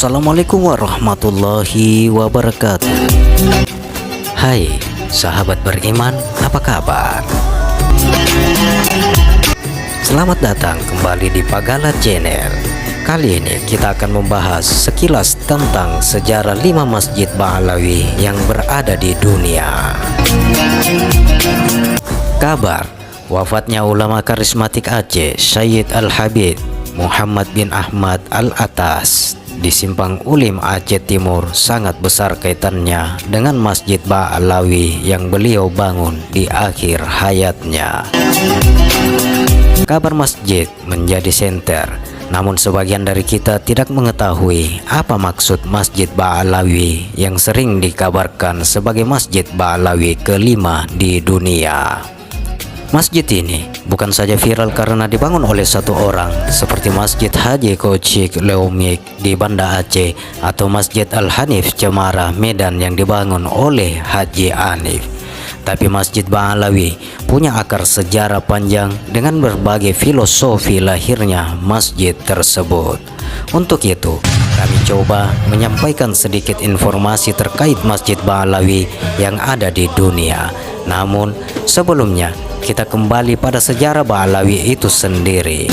Assalamualaikum warahmatullahi wabarakatuh. Hai sahabat beriman, apa kabar? Selamat datang kembali di Pagala Channel. Kali ini kita akan membahas sekilas tentang sejarah 5 masjid Ba'alawi yang berada di dunia. Kabar wafatnya ulama karismatik Aceh Syed Al-Habib Muhammad bin Ahmad Al-Atas di Simpang Ulim Aceh Timur sangat besar kaitannya dengan Masjid Ba'alawi yang beliau bangun di akhir hayatnya. Kabar masjid menjadi senter, namun sebagian dari kita tidak mengetahui apa maksud Masjid Ba'alawi yang sering dikabarkan sebagai Masjid Ba'alawi kelima di dunia. Masjid ini bukan saja viral karena dibangun oleh satu orang seperti Masjid Haji Kocik Leumik di Banda Aceh atau Masjid Al-Hanif Cemara Medan yang dibangun oleh Haji Anif. Tapi Masjid Ba'alawi punya akar sejarah panjang dengan berbagai filosofi lahirnya masjid tersebut. Untuk itu, kami coba menyampaikan sedikit informasi terkait Masjid Ba'alawi yang ada di dunia. Namun, sebelumnya kita kembali pada sejarah Ba'alawi itu sendiri.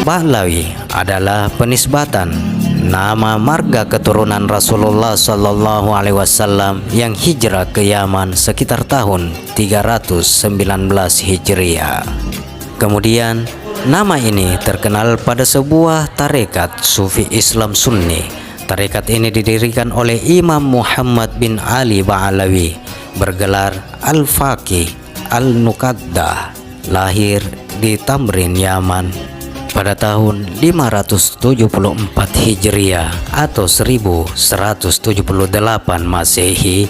Ba'alawi adalah penisbatan nama marga keturunan Rasulullah Shallallahu Alaihi Wasallam yang hijrah ke Yaman sekitar tahun 319 Hijriah. Kemudian nama ini terkenal pada sebuah tarekat Sufi Islam Sunni. Tarekat ini didirikan oleh Imam Muhammad bin Ali Ba'alawi, bergelar Al-Faqih Al-Nuqaddah, lahir di Tamrin, Yaman pada tahun 574 Hijriah atau 1178 Masehi,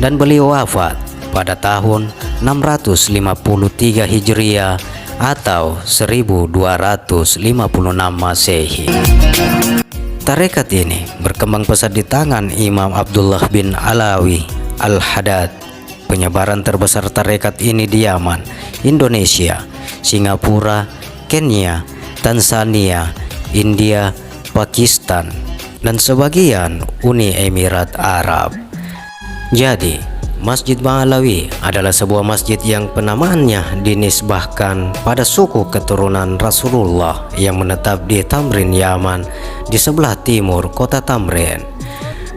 dan beliau wafat pada tahun 653 Hijriah atau 1256 Masehi. Tarekat ini berkembang pesat di tangan Imam Abdullah bin Alawi Al-Haddad. Penyebaran terbesar tarekat ini di Yaman, Indonesia, Singapura, Kenya, Tanzania, India, Pakistan, dan sebagian Uni Emirat Arab. Jadi, Masjid Ba'alawi adalah sebuah masjid yang penamaannya dinisbahkan pada suku keturunan Rasulullah yang menetap di Tamrin, Yaman, di sebelah timur kota Tamrin.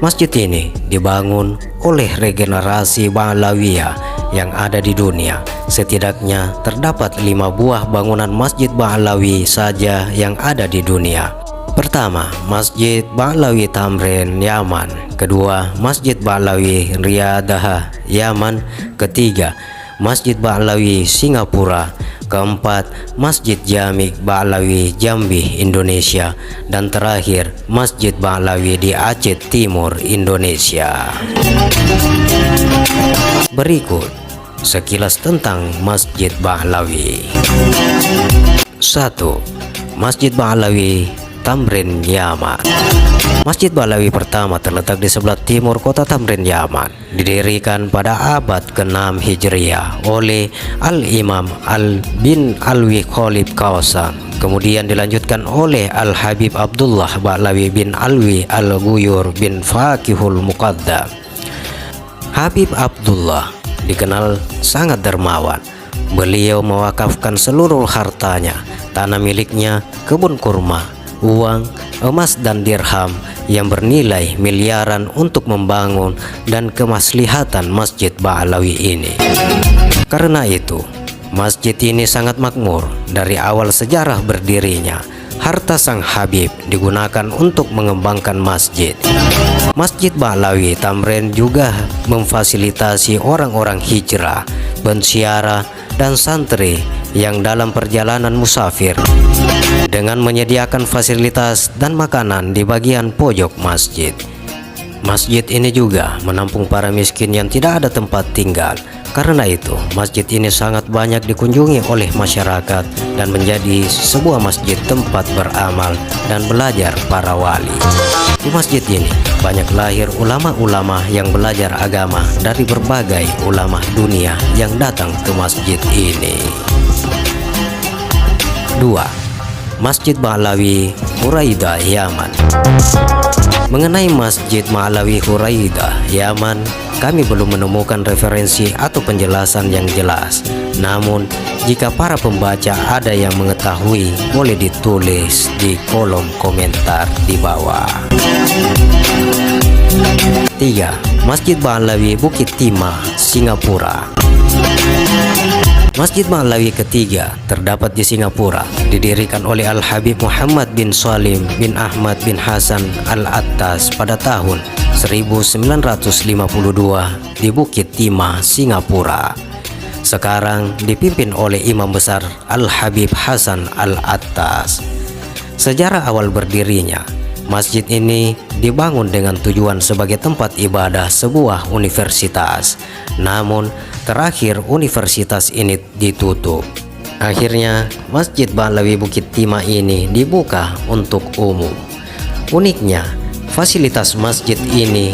Masjid ini dibangun oleh regenerasi Ba'alawiyah yang ada di dunia. Setidaknya terdapat 5 buah bangunan Masjid Ba'alawi saja yang ada di dunia. Pertama, Masjid Ba'alawi Tamrin, Yaman. Kedua, Masjid Ba'alawi Riyadah, Yaman. Ketiga, Masjid Ba'alawi Singapura. Keempat, Masjid Jami' Ba'alawi Jambi, Indonesia. Dan terakhir, Masjid Ba'alawi di Aceh Timur, Indonesia. Berikut sekilas tentang Masjid Ba'alawi. 1. Masjid Ba'alawi Tamrin, Yaman. Masjid Ba'alawi pertama terletak di sebelah timur kota Tamrin, Yaman. Didirikan pada abad ke-6 Hijriah oleh Al-Imam Al-Bin Alwi Khalib Kawasan. Kemudian dilanjutkan oleh Al-Habib Abdullah Ba'alawi bin Alwi Al-Guyur bin Faqihul Muqaddam. Habib Abdullah dikenal sangat dermawan. Beliau mewakafkan seluruh hartanya, tanah miliknya, kebun kurma, uang, emas dan dirham yang bernilai miliaran untuk membangun dan kemaslihatan Masjid Ba'alawi ini. Karena itu, masjid ini sangat makmur. Dari awal sejarah berdirinya, harta sang Habib digunakan untuk mengembangkan masjid. Masjid Ba'alawi Tamrin juga memfasilitasi orang-orang hijrah, pensiara, dan santri yang dalam perjalanan musafir dengan menyediakan fasilitas dan makanan di bagian pojok masjid. Masjid ini juga menampung para miskin yang tidak ada tempat tinggal. Karena itu, masjid ini sangat banyak dikunjungi oleh masyarakat dan menjadi sebuah masjid tempat beramal dan belajar para wali. Di masjid ini banyak lahir ulama-ulama yang belajar agama dari berbagai ulama dunia yang datang ke masjid ini. 2. Masjid Ba'alawi Buraidah, Yaman. Mengenai Masjid Ma'lawi Huraidah, Yaman, kami belum menemukan referensi atau penjelasan yang jelas. Namun, jika para pembaca ada yang mengetahui, boleh ditulis di kolom komentar di bawah. 3. Masjid Ma'lawi Bukit Timah, Singapura. Masjid Ma'lawi ketiga terdapat di Singapura, didirikan oleh Al-Habib Muhammad bin Salim bin Ahmad bin Hasan Al-Attas pada tahun 1952 di Bukit Timah, Singapura. Sekarang dipimpin oleh Imam Besar Al-Habib Hasan Al-Attas. Sejarah awal berdirinya, masjid ini dibangun dengan tujuan sebagai tempat ibadah sebuah universitas. Namun, terakhir universitas ini ditutup. Akhirnya, Masjid Ma'lawi Bukit Timah ini dibuka untuk umum. Uniknya, fasilitas masjid ini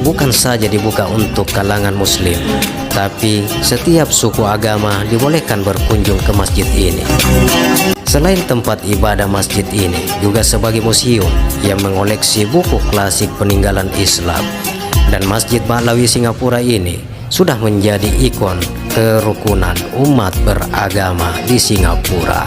bukan saja dibuka untuk kalangan muslim, tapi setiap suku agama dibolehkan berkunjung ke masjid ini. Selain tempat ibadah, masjid ini juga sebagai museum yang mengoleksi buku klasik peninggalan Islam. Dan Masjid Ma'lawi Singapura ini sudah menjadi ikon kerukunan umat beragama di Singapura.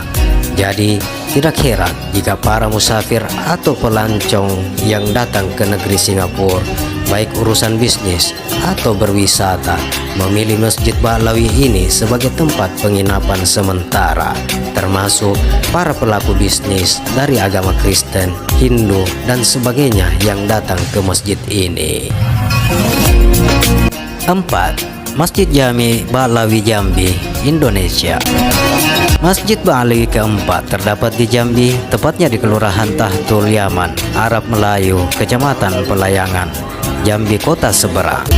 Jadi tidak heran jika para musafir atau pelancong yang datang ke negeri Singapura, baik urusan bisnis atau berwisata, memilih Masjid Ma'lawi ini sebagai tempat penginapan sementara, termasuk para pelaku bisnis dari agama Kristen, Hindu, dan sebagainya yang datang ke masjid ini. 4. Masjid Jami Ma'lawi Jambi, Indonesia. Masjid Ma'lawi keempat terdapat di Jambi, tepatnya di Kelurahan Tahtul Yaman, Arab Melayu, Kecamatan Pelayangan, Jambi Kota Seberang.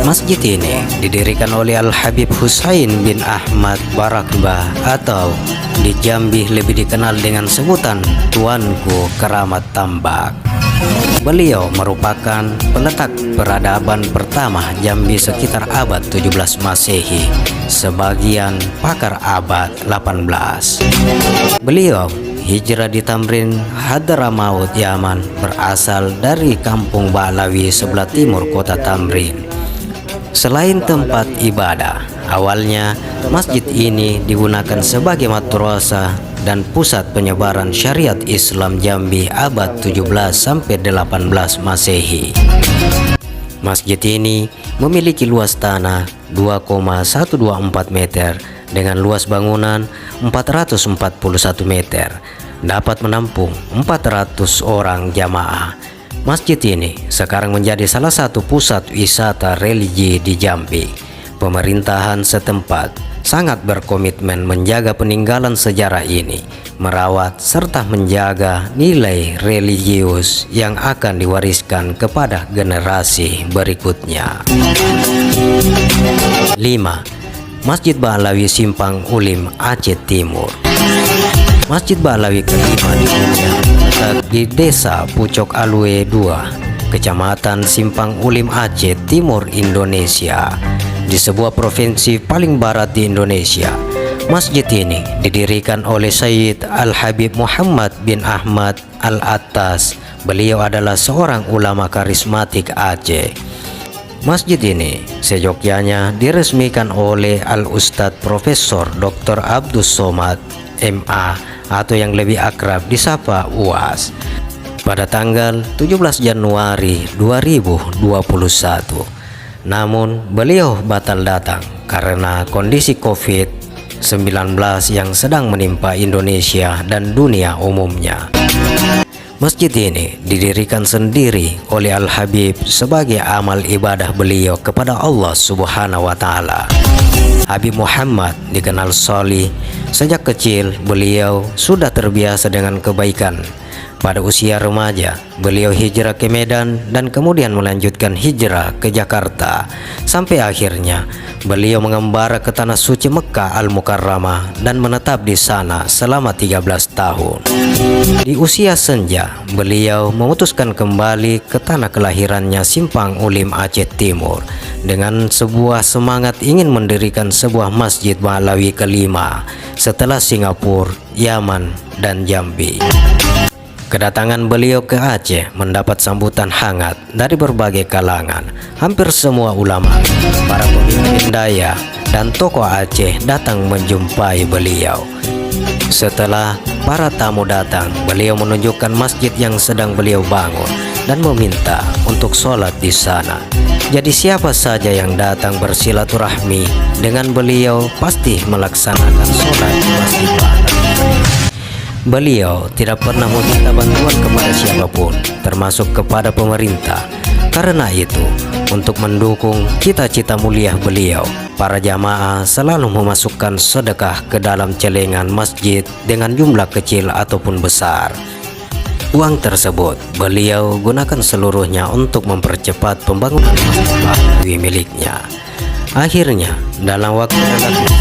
Masjid ini didirikan oleh Al-Habib Husain bin Ahmad Barakbah, atau di Jambi lebih dikenal dengan sebutan Tuanku Keramat Tambak. Beliau merupakan peletak peradaban pertama Jambi sekitar abad 17 Masehi, sebagian pakar abad 18. Beliau hijrah di Tamrin, Hadramaut, Yaman, berasal dari kampung Ma'lawi sebelah timur kota Tamrin. Selain tempat ibadah, awalnya masjid ini digunakan sebagai madrasah dan pusat penyebaran syariat Islam Jambi abad 17 sampai 18 Masehi. Masjid ini memiliki luas tanah 2,124 meter dengan luas bangunan 441 meter, dapat menampung 400 orang jamaah. Masjid ini sekarang menjadi salah satu pusat wisata religi di Jambi. Pemerintahan setempat sangat berkomitmen menjaga peninggalan sejarah ini, merawat serta menjaga nilai religius yang akan diwariskan kepada generasi berikutnya. 5. Masjid Ma'lawi Simpang Ulim, Aceh Timur. Masjid Ma'lawi kelima di dunia terletak di Desa Pucok Alue 2, Kecamatan Simpang Ulim, Aceh Timur, Indonesia, di sebuah provinsi paling barat di Indonesia. Masjid ini didirikan oleh Sayyid Al-Habib Muhammad bin Ahmad Al-Attas. Beliau adalah seorang ulama karismatik Aceh. Masjid ini seyogyanya diresmikan oleh Al-Ustadz Profesor Dr. Abdus Somad MA, atau yang lebih akrab disapa UAS, pada tanggal 17 Januari 2021. Namun beliau batal datang karena kondisi COVID-19 yang sedang menimpa Indonesia dan dunia umumnya. Masjid ini didirikan sendiri oleh Al-Habib sebagai amal ibadah beliau kepada Allah Subhanahu wa Ta'ala. Habib Muhammad dikenal solih. Sejak kecil beliau sudah terbiasa dengan kebaikan. Pada usia remaja, beliau hijrah ke Medan dan kemudian melanjutkan hijrah ke Jakarta. Sampai akhirnya, beliau mengembara ke tanah suci Mekah Al-Mukarramah dan menetap di sana selama 13 tahun. Di usia senja, beliau memutuskan kembali ke tanah kelahirannya Simpang Ulim, Aceh Timur, dengan sebuah semangat ingin mendirikan sebuah Masjid Ma'lawi kelima setelah Singapura, Yaman, dan Jambi. Kedatangan beliau ke Aceh mendapat sambutan hangat dari berbagai kalangan. Hampir semua ulama, para pemimpin daya, dan tokoh Aceh datang menjumpai beliau. Setelah para tamu datang, beliau menunjukkan masjid yang sedang beliau bangun dan meminta untuk sholat di sana. Jadi siapa saja yang datang bersilaturahmi dengan beliau pasti melaksanakan sholat di Masjid Ba'alawi. Beliau tidak pernah meminta bantuan kepada siapapun, termasuk kepada pemerintah. Karena itu, untuk mendukung cita-cita mulia beliau, para jamaah selalu memasukkan sedekah ke dalam celengan masjid dengan jumlah kecil ataupun besar. Uang tersebut beliau gunakan seluruhnya untuk mempercepat pembangunan Masjid Ba'alawi miliknya. Akhirnya, dalam waktu relatif,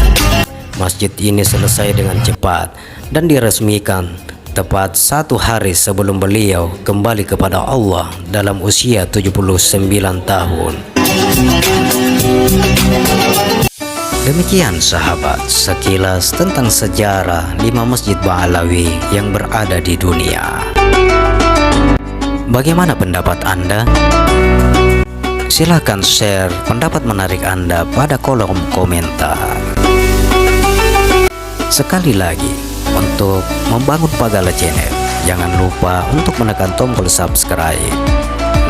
masjid ini selesai dengan cepat dan diresmikan tepat 1 hari sebelum beliau kembali kepada Allah dalam usia 79 tahun. Demikian sahabat, sekilas tentang sejarah 5 Masjid Ba'alawi yang berada di dunia. Bagaimana pendapat Anda? Silahkan share pendapat menarik Anda pada kolom komentar. Sekali lagi, untuk membangun Pagala Channel, jangan lupa untuk menekan tombol subscribe,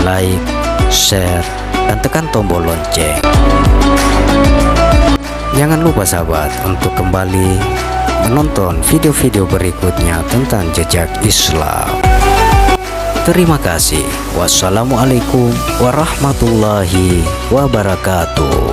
like, share, dan tekan tombol lonceng. Jangan lupa sahabat untuk kembali menonton video-video berikutnya tentang jejak Islam. Terima kasih. Wassalamualaikum warahmatullahi wabarakatuh.